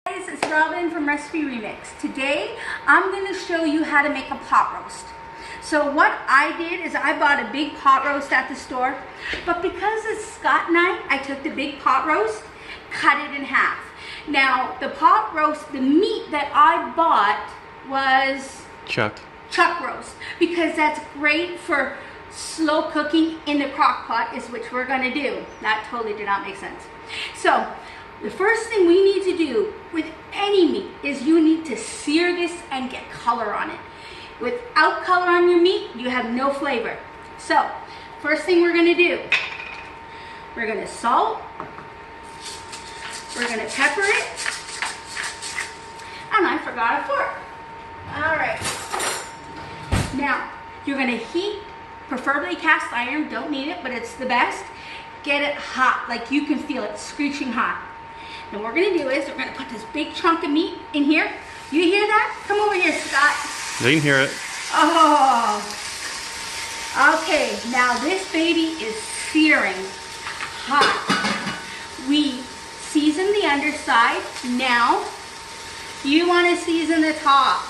Guys, it's Robyn from Recipe Remix. Today I'm going to show you how to make a pot roast. So what I did is I bought a big pot roast at the store, but because it's Scott night, I took the big pot roast, cut it in half. Now the pot roast, the meat that I bought was chuck roast, because that's great for slow cooking in the crock pot, is which we're going to do. That totally did not make sense. So the first thing we need to do with any meat is you need to sear this and get color on it. Without color on your meat, you have no flavor. So first thing we're going to do, we're going to salt, we're going to pepper it, and I forgot a fork. All right. Now you're going to heat, preferably cast iron, don't need it, but it's the best. Get it hot, like you can feel it screeching hot. And what we're going to do is we're going to put this big chunk of meat in here. You hear that? Come over here, Scott. They can hear it. Oh. Okay, now this baby is searing hot. We season the underside. Now, you want to season the top.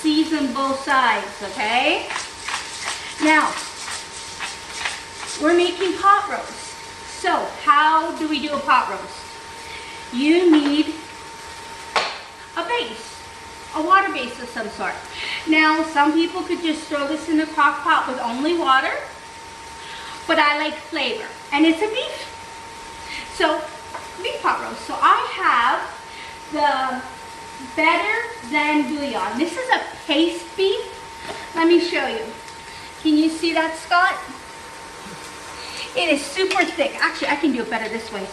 Season both sides, okay? Now, we're making pot roast. So, how do we do a pot roast? You need a base, a water base of some sort. Now, some people could just throw this in the crock pot with only water, but I like flavor, and it's a beef. So, beef pot roast. So I have the Better Than Bouillon. This is a paste beef. Let me show you. Can you see that, Scott? It is super thick. Actually, I can do it better this way.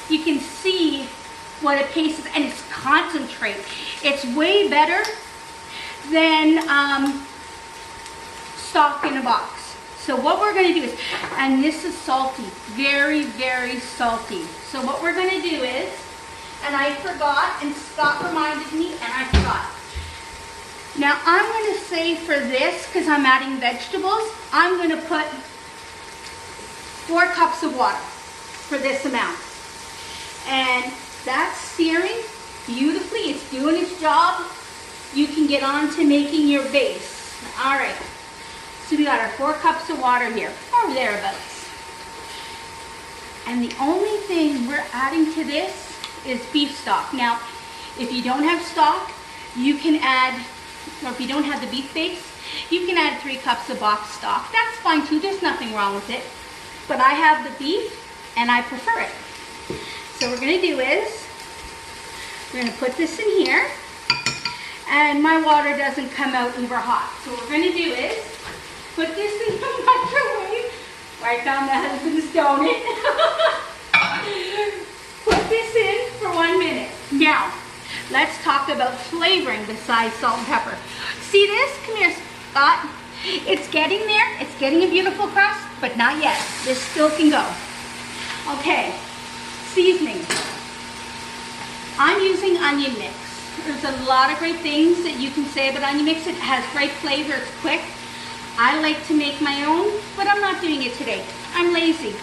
You can see what a paste is, and it's concentrate. It's way better than stock in a box. So what we're going to do is, and this is salty, very, very salty. So what we're going to do is, and I forgot, and Scott reminded me, and I forgot. Now I'm going to say for this, because I'm adding vegetables, I'm going to put 4 cups of water for this amount. And that's searing beautifully. It's doing its job. You can get on to making your base. All right. So we got our 4 cups of water here, or thereabouts. And the only thing we're adding to this is beef stock. Now, if you don't have stock, you can add, or if you don't have the beef base, you can add 3 cups of box stock. That's fine too. There's nothing wrong with it. But I have the beef, and I prefer it. So what we're going to do is, we're going to put this in here, and my water doesn't come out uber hot. So what we're going to do is, put this in the microwave, right down the husband's donut. Put this in for 1 minute. Now, let's talk about flavoring besides salt and pepper. See this? Come here, Scott. It's getting there. It's getting a beautiful crust, but not yet. This still can go. Okay. Seasoning. I'm using onion mix. There's a lot of great things that you can say about onion mix. It has great flavor. It's quick. I like to make my own, but I'm not doing it today. I'm lazy.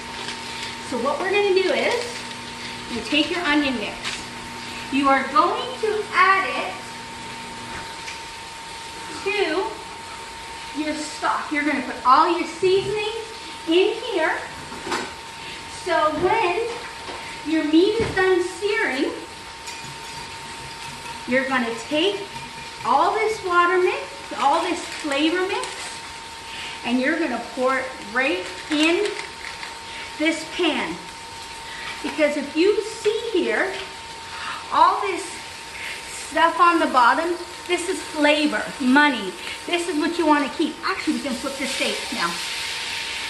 So what we're going to do is, you take your onion mix. You are going to add it to your stock. You're going to put all your seasoning in here. So when your meat is done searing, you're going to take all this water mix, all this flavor mix, and you're going to pour it right in this pan. Because if you see here, all this stuff on the bottom, this is flavor, money. This is what you want to keep. Actually, we can flip the steak now.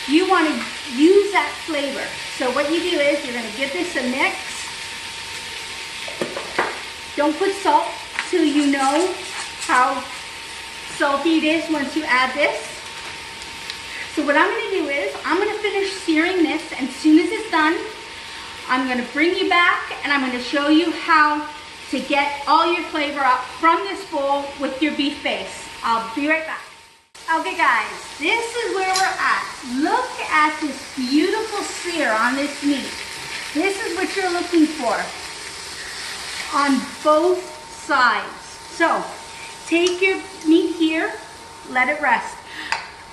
You want to use that flavor. So what you do is, you're going to give this a mix. Don't put salt till you know how salty it is once you add this. So what I'm going to do is, I'm going to finish searing this, and as soon as it's done, I'm going to bring you back, and I'm going to show you how to get all your flavor up from this bowl with your beef base. I'll be right back. Okay guys, this is where we're at. Look at this beautiful sear on this meat. This is what you're looking for. on both sides. So take your meat here, let it rest.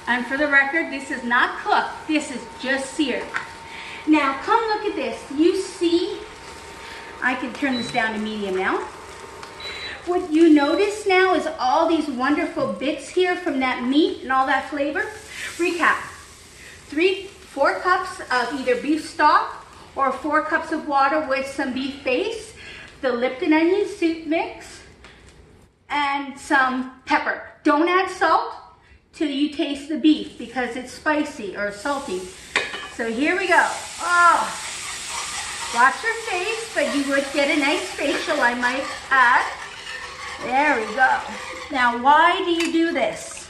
And for the record, this is not cooked, this is just seared. Now come look at this. You see, I can turn this down to medium now. What you notice now is all these wonderful bits here from that meat and all that flavor. Recap, 4 cups of either beef stock or 4 cups of water with some beef base, the Lipton onion soup mix, and some pepper. Don't add salt till you taste the beef because it's spicy or salty. So here we go. Oh, watch your face, but you would get a nice facial, I might add. There we go. Now, why do you do this?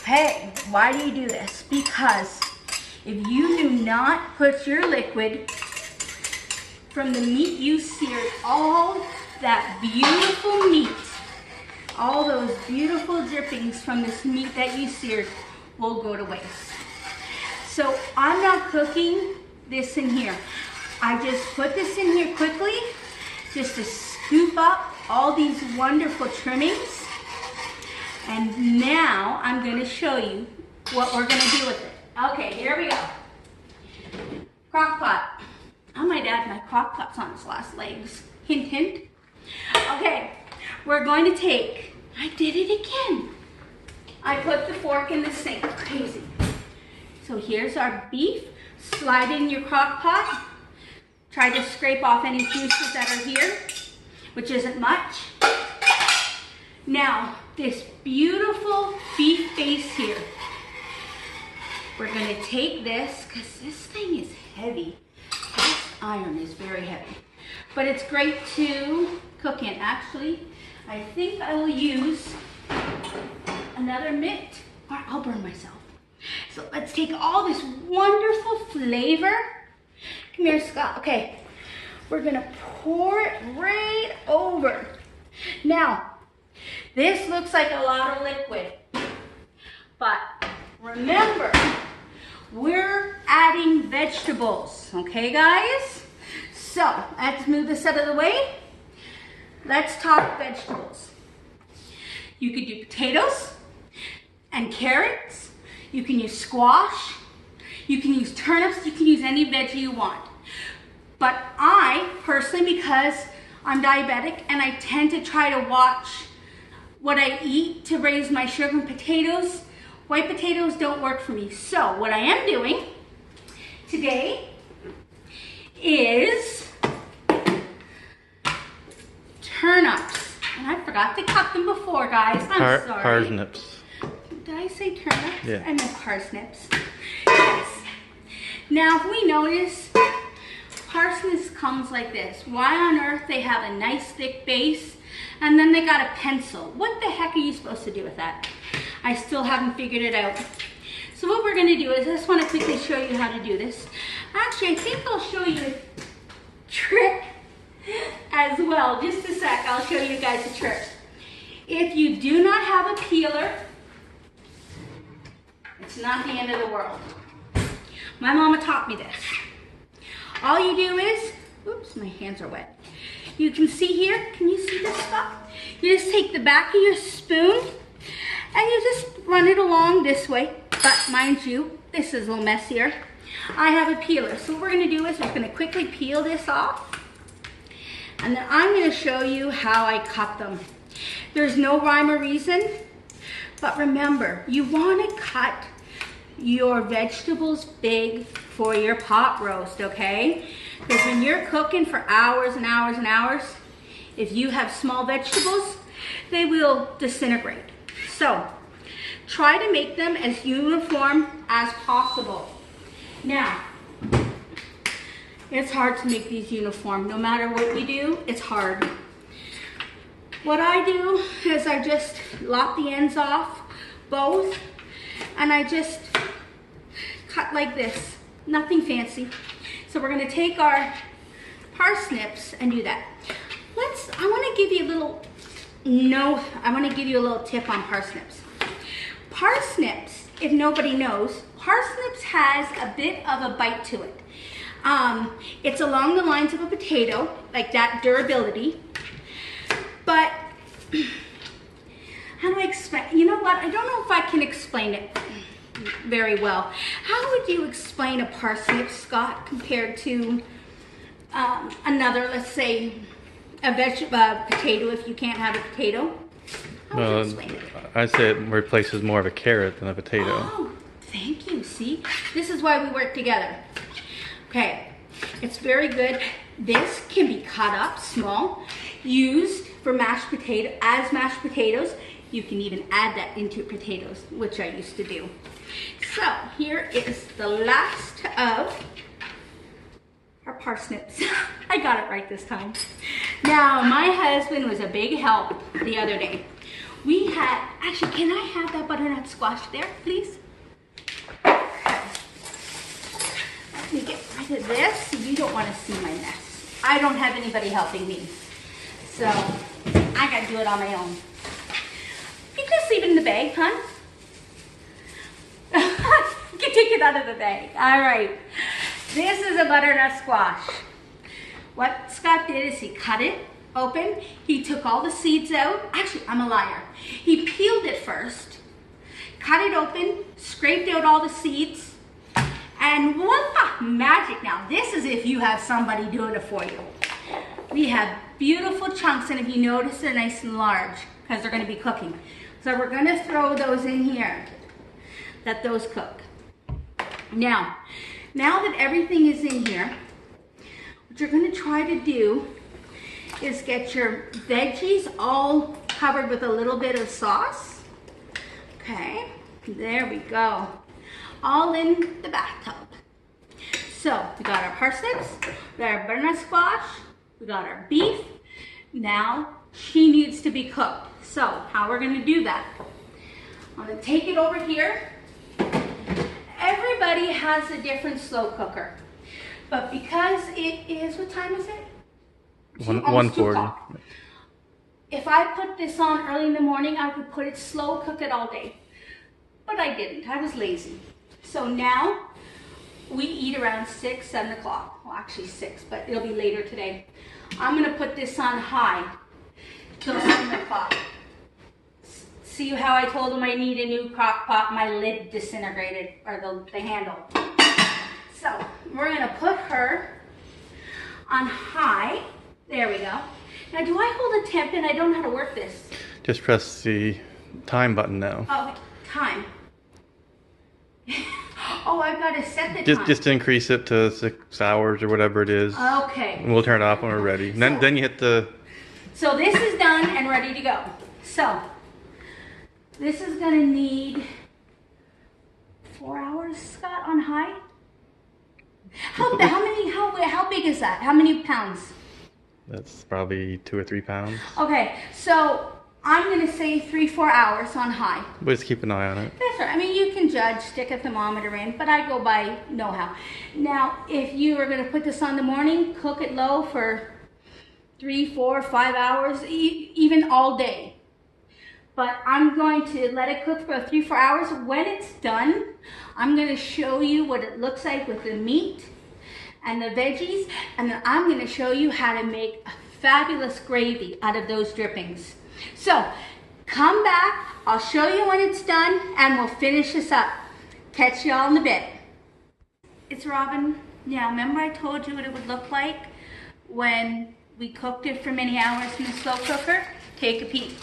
Hey, why do you do this? Because if you do not put your liquid from the meat you seared, all that beautiful meat, all those beautiful drippings from this meat that you seared will go to waste. So I'm not cooking this in here. I just put this in here quickly just to scoop up all these wonderful trimmings. And now I'm going to show you what we're going to do with it. Okay, here we go. Crock pot. I might add my crock pots on its last legs. Hint, hint. Okay, we're going to take, I did it again. I put the fork in the sink. Crazy. So here's our beef. Slide in your crock pot. Try to scrape off any juices that are here, which isn't much. Now, this beautiful beef base here. We're going to take this, because this thing is heavy. This iron is very heavy. But it's great to cook in. Actually, I think I will use another mitt, or I'll burn myself. So let's take all this wonderful flavor. Come here, Scott. Okay, we're going to pour it right over. Now, this looks like a lot of liquid, but remember, we're adding vegetables, okay guys? So, let's move this out of the way. Let's talk vegetables. You could do potatoes and carrots. You can use squash. You can use turnips. You can use any veggie you want. But I, personally, because I'm diabetic and I tend to try to watch what I eat to raise my sugar, and potatoes, white potatoes don't work for me. So what I am doing today is turnips. And I forgot to cut them before, guys. I'm sorry. Parsnips. Did I say turnips? Yeah. I meant parsnips. Yes. Now, if we notice, parsnips comes like this. Why on earth they have a nice thick base and then they got a pencil? What the heck are you supposed to do with that? I still haven't figured it out. So what we're going to do is, I just want to quickly show you how to do this. Actually, I think I'll show you a trick as well. Just a sec, I'll show you guys a trick. If you do not have a peeler, it's not the end of the world. My mama taught me this. All you do is, oops, my hands are wet. You can see here, can you see this stuff? You just take the back of your spoon and you just run it along this way. But mind you, this is a little messier. I have a peeler. So what we're gonna do is we're gonna quickly peel this off. And then I'm gonna show you how I cut them. There's no rhyme or reason, but remember, you wanna cut your vegetables big for your pot roast, okay? Because when you're cooking for hours and hours and hours, if you have small vegetables, they will disintegrate. So, try to make them as uniform as possible. Now, it's hard to make these uniform. No matter what we do, it's hard. What I do is I just lop the ends off, both, and I just cut like this. Nothing fancy. So we're gonna take our parsnips and do that. I wanna give you a little tip on parsnips. Parsnips, if nobody knows, parsnips has a bit of a bite to it. It's along the lines of a potato, like that durability. But how do I explain? You know what? I don't know if I can explain it very well. How would you explain a parsnip, Scott, compared to another, let's say, a potato, if you can't have a potato? How would you explain it? I'd say it replaces more of a carrot than a potato. Oh, thank you. See, this is why we work together. Okay, it's very good. This can be cut up small, used for mashed potatoes. You can even add that into potatoes, which I used to do. So here is the last of our parsnips. I got it right this time. Now, my husband was a big help the other day. We had, actually, can I have that butternut squash there, please? Okay. Let me get rid of this. You don't want to see my mess. I don't have anybody helping me. So, I got to do it on my own. You can just leave it in the bag, huh? You can take it out of the bag. All right. This is a butternut squash. What Scott did is he cut it open. He took all the seeds out. Actually, I'm a liar. He peeled it first, cut it open, scraped out all the seeds, and voila, magic. Now, this is if you have somebody doing it for you. We have beautiful chunks, and if you notice, they're nice and large because they're going to be cooking. So we're going to throw those in here, let those cook. Now that everything is in here, what you're going to try to do is get your veggies all covered with a little bit of sauce. Okay, there we go. All in the bathtub. So we got our parsnips, we got our butternut squash, we got our beef. Now she needs to be cooked. So how we're going to do that? I'm going to take it over here. Everybody has a different slow cooker, but because it is, what time is it? 1:40. If I put this on early in the morning, I could put it slow, cook it all day. But I didn't. I was lazy. So now we eat around 6, 7 o'clock. Well, actually 6, but it'll be later today. I'm going to put this on high till 7 o'clock. See how I told him I need a new crock pot? My lid disintegrated, or the handle. So we're going to put her on high. There we go. Now, do I hold a temp in? I don't know how to work this. Just press the time button now. Oh, time. Oh, I've got to set the time. Just increase it to 6 hours or whatever it is. Okay. And we'll turn it off when we're ready. And then you hit the... So this is done and ready to go. So this is going to need 4 hours, Scott, on high. How big is that? How many pounds? That's probably 2 or 3 pounds. Okay, so I'm going to say 3-4 hours on high. But just keep an eye on it. That's right. I mean, you can judge, stick a thermometer in, but I go by know-how. Now, if you are going to put this on the morning, cook it low for 3, 4, 5 hours, even all day. But I'm going to let it cook for 3-4 hours. When it's done, I'm going to show you what it looks like with the meat and the veggies, and then I'm going to show you how to make a fabulous gravy out of those drippings. So come back, I'll show you when it's done, and we'll finish this up. Catch you all in a bit. It's Robyn. Now, remember I told you what it would look like when we cooked it for many hours in the slow cooker? Take a peek.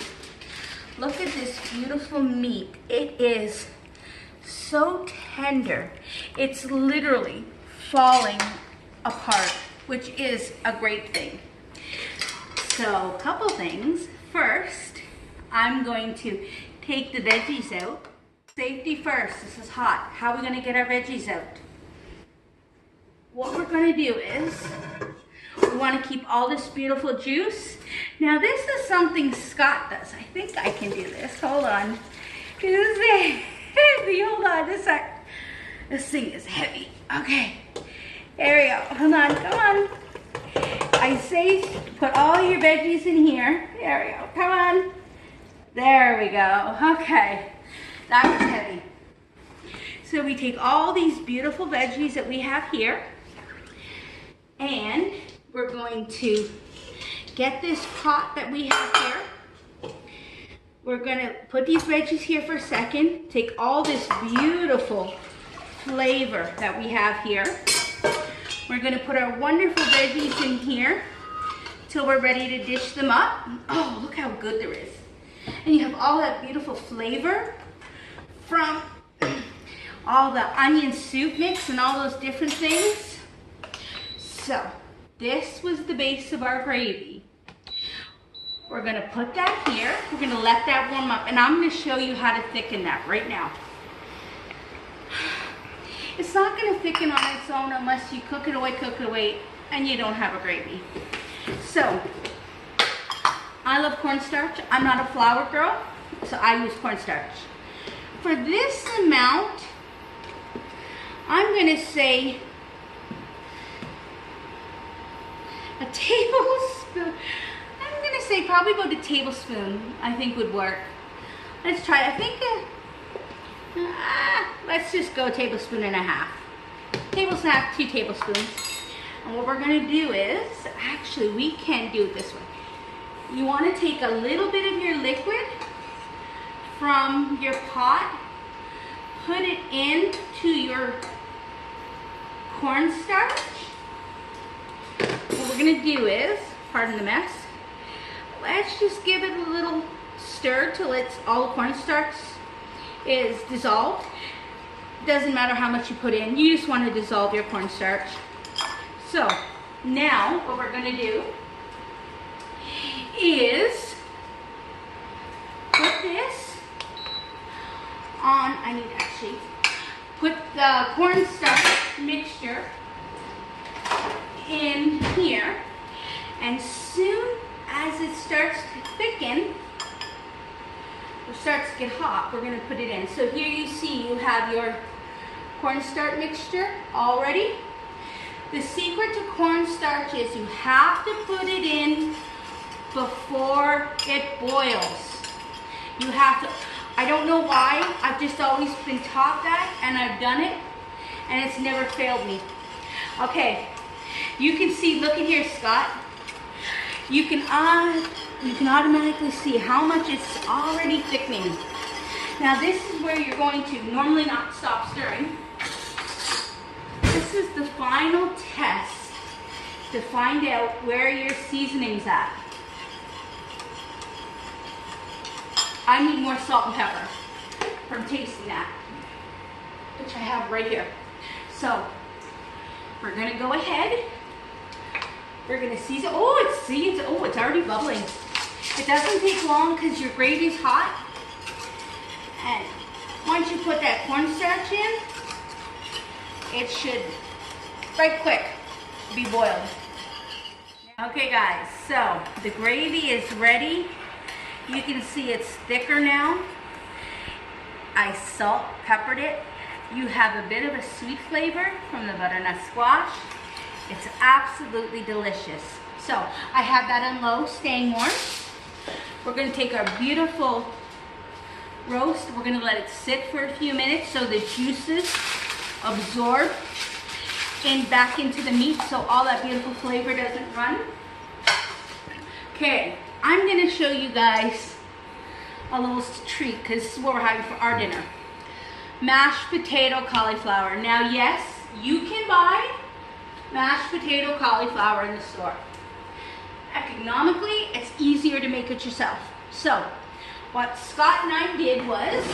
Look at this beautiful meat. It is so tender. It's literally falling apart, which is a great thing. So, a couple things. First, I'm going to take the veggies out. Safety first. This is hot. How are we going to get our veggies out? What we're going to do is we want to keep all this beautiful juice. Now, this is something Scott does. I think I can do this. Hold on. This is heavy. Hold on a sec. This thing is heavy. Okay. There we go. Hold on. Come on. I say put all your veggies in here. There we go. Come on. There we go. Okay. That was heavy. So we take all these beautiful veggies that we have here. And we're going to get this pot that we have here. We're gonna put these veggies here for a second. Take all this beautiful flavor that we have here. We're gonna put our wonderful veggies in here till we're ready to dish them up. Oh, look how good there is. And you have all that beautiful flavor from all the onion soup mix and all those different things. So this was the base of our gravy. We're gonna put that here. We're gonna let that warm up, and I'm gonna show you how to thicken that right now. It's not gonna thicken on its own unless you cook it away, and you don't have a gravy. So, I love cornstarch. I'm not a flour girl, so I use cornstarch. For this amount, I'm gonna say a tablespoon. I'm gonna say probably about a tablespoon, I think would work. Let's try, I think, let's just go a tablespoon and a half. Tablespoon and a half, 2 tablespoons. And what we're gonna do is, actually we can do it this way. You wanna take a little bit of your liquid from your pot, put it into your cornstarch. What we're gonna do is, pardon the mess, let's just give it a little stir till it's all the cornstarch is dissolved. Doesn't matter how much you put in, you just want to dissolve your cornstarch. So now what we're gonna do is put this on, I need to actually put the cornstarch mixture in here, and soon as it starts to thicken, it starts to get hot, we're going to put it in. So here you see you have your cornstarch mixture already. The secret to cornstarch is you have to put it in before it boils. You have to, I don't know why, I've just always been taught that, and I've done it, and it's never failed me. Okay, you can see, look at here, Scott. You can automatically see how much it's already thickening. Now this is where you're going to normally not stop stirring. This is the final test to find out where your seasoning's at. I need more salt and pepper from tasting that, which I have right here. So we're gonna go ahead. We're gonna season. Oh, it's already bubbling. It doesn't take long because your gravy's hot. And once you put that cornstarch in, it should, right quick, be boiled. Okay guys, so the gravy is ready. You can see it's thicker now. I salt, peppered it. You have a bit of a sweet flavor from the butternut squash. It's absolutely delicious. So I have that on low, staying warm. We're gonna take our beautiful roast. We're gonna let it sit for a few minutes so the juices absorb back into the meat so all that beautiful flavor doesn't run. Okay, I'm gonna show you guys a little treat because this is what we're having for our dinner. Mashed potato cauliflower. Now yes, you can buy mashed potato cauliflower in the store. Economically, it's easier to make it yourself. So, what Scott and I did was,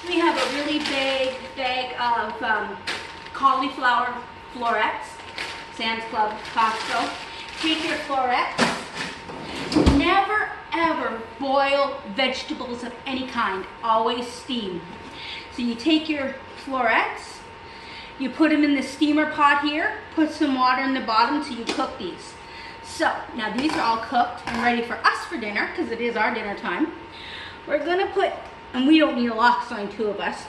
we have a really big bag of cauliflower florets, Sam's Club, Costco. Take your florets. Never ever boil vegetables of any kind, always steam. So you take your florets, you put them in the steamer pot here, put some water in the bottom till you cook these. So, now these are all cooked and ready for us for dinner, because it is our dinner time. We're gonna put, and we don't need a lot, so only 2 of us.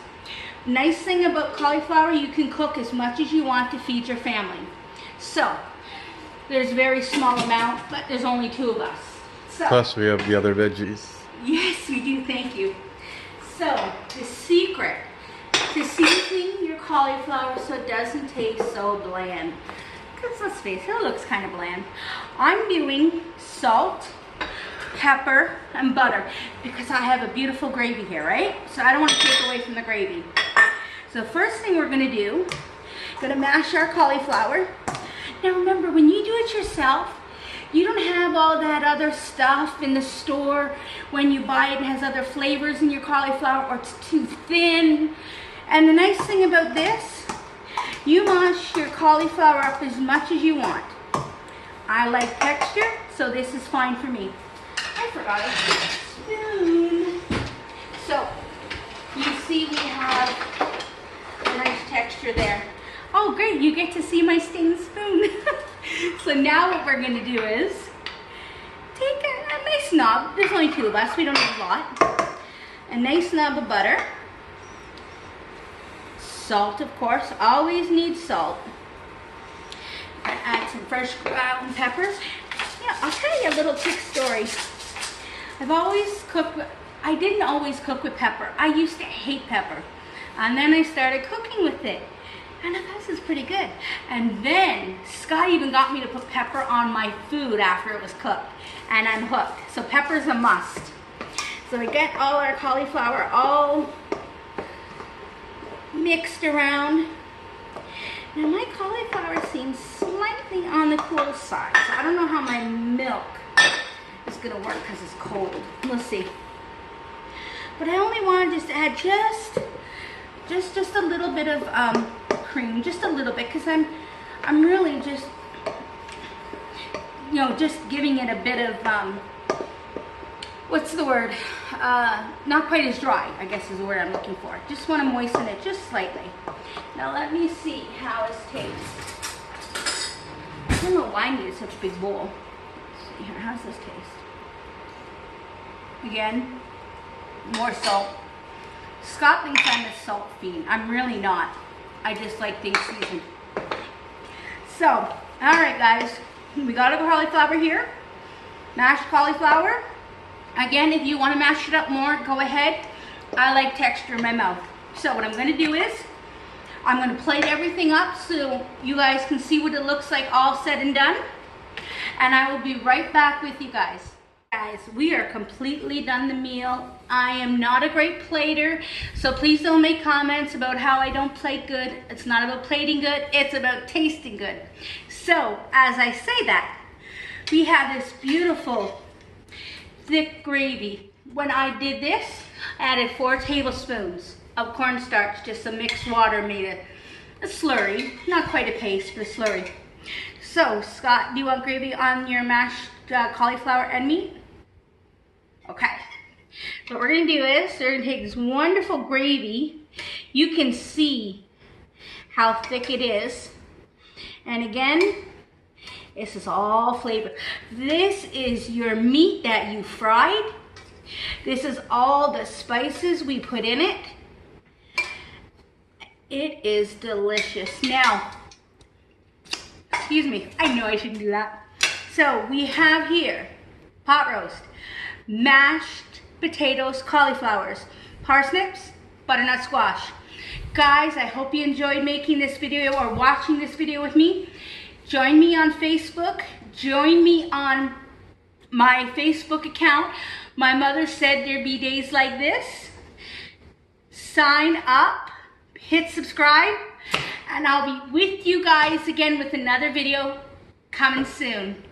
Nice thing about cauliflower, you can cook as much as you want to feed your family. So, there's a very small amount, but there's only 2 of us. So, plus we have the other veggies. Yes, we do, thank you. So, the secret to season your cauliflower so it doesn't taste so bland. Because let's face it, it looks kind of bland. I'm doing salt, pepper, and butter because I have a beautiful gravy here, right? So I don't want to take away from the gravy. So the first thing we're gonna do, gonna mash our cauliflower. Now remember, when you do it yourself, you don't have all that other stuff in the store. When you buy it, it has other flavors in your cauliflower, or it's too thin. And the nice thing about this, you mash your cauliflower up as much as you want. I like texture, so this is fine for me. I forgot a spoon. So, you see we have a nice texture there. Oh great, you get to see my stained spoon. So now what we're gonna do is take a nice knob. There's only 2 of us, we don't need a lot. A nice knob of butter. Salt, of course, always need salt. And add some fresh ground peppers. Yeah, I'll tell you a little quick story. I didn't always cook with pepper. I used to hate pepper. And then I started cooking with it. And I thought this is pretty good. And then Scott even got me to put pepper on my food after it was cooked. And I'm hooked. So pepper's a must. So we get all our cauliflower all mixed around. Now my cauliflower seems slightly on the cool side. So I don't know how my milk is gonna work because it's cold. We'll see. But I only wanted just to add just a little bit of cream, just a little bit, because I'm really just, you know, just giving it a bit of what's the word? Not quite as dry, I guess is the word I'm looking for. Just want to moisten it just slightly. Now let me see how this tastes. I don't know why I needed such a big bowl. Let's see here, how's this taste? Again, more salt. Scott thinks I'm a salt fiend. I'm really not. I just like things seasoned. So, alright guys, we got our cauliflower here. Mashed cauliflower. Again, if you want to mash it up more, go ahead. I like texture in my mouth. So what I'm going to do is, I'm going to plate everything up so you guys can see what it looks like all said and done. And I will be right back with you guys. Guys, we are completely done the meal. I am not a great plater, so please don't make comments about how I don't plate good. It's not about plating good, it's about tasting good. So, as I say that, we have this beautiful thick gravy. When I did this, I added 4 tablespoons of cornstarch, just some mixed water, made a slurry. Not quite a paste, but a slurry. So, Scott, do you want gravy on your mashed cauliflower and meat? Okay. What we're going to do is, we're going to take this wonderful gravy. You can see how thick it is. And again, this is all flavor. This is your meat that you fried. This is all the spices we put in it. It is delicious. Now, excuse me, I know I shouldn't do that. So we have here pot roast, mashed potatoes, cauliflowers, parsnips, butternut squash. Guys, I hope you enjoyed making this video or watching this video with me. Join me on Facebook. Join me on my Facebook account. My mother said there'd be days like this. Sign up, hit subscribe, and I'll be with you guys again with another video coming soon.